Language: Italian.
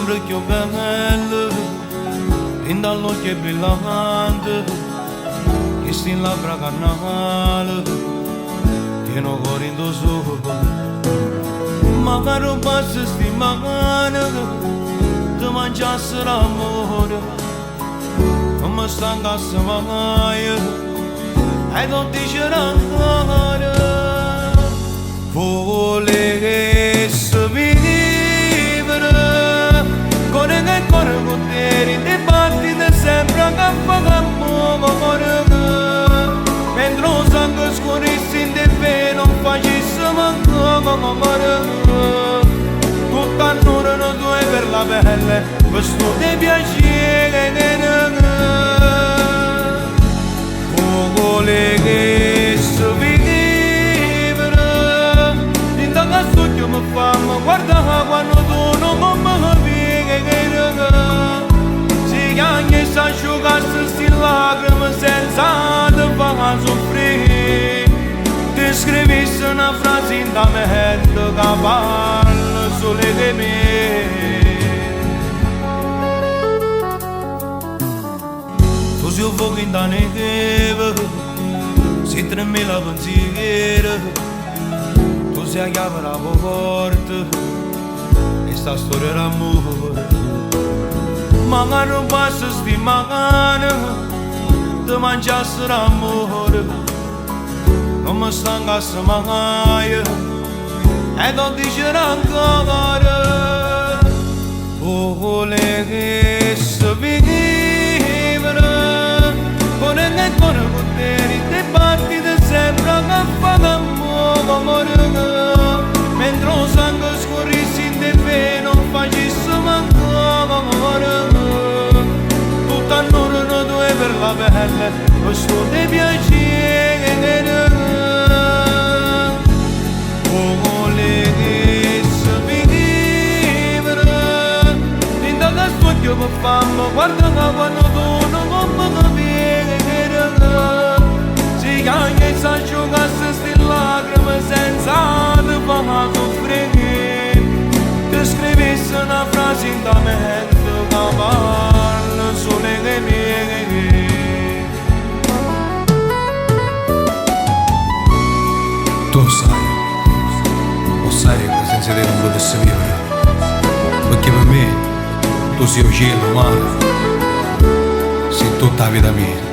l'orecchio bello, in dall'occhio brillante, che si in labbra carnale, che non cuore in doso. Magari passa sti mani, ti mangiasse l'amore, non mi stancasse mai, e non dice ancora. Volessi vivere con il cuore con te, ti battiti sempre a capo cuore, mentre il sangue scorresse in te non facesse ancora. Tutta l'ora non tu hai per la pelle, questo ti piacere. Volessi vivere in da cazzo mi fanno guarda quando tu non mi vieni, si chiama e si asciugasse sti lacrime senza te far soffrire. Ti scrivissi una frase in da mente che parla solo di me. Tu sei un fuoco in da neve, si treme la pensiera, tu sei la chiave alla porta, e sta storia d'amore. Magari passa sti mani, ti mangiasse l'amore, non mi stancasse mai, e non dice ancora. Volessi vivere con il cuore con te, ti battiti sempre a capo cuore, mentre il sangue scorresse in te non facesse ancora. Tutta l'ora non tu hai per la pelle, questo ti piacere. Volessi vivere in da cazzo mi fanno guarda quando tu non mi vieni, si chiama e si asciugasse sti lacrime senza te far soffrire. Ti scrivissi una frase in da mente che parla solo di me. Tu sai che senza te non potessi vivere, perché per me tu sei il cielo, mare, sei tutta la vita mia.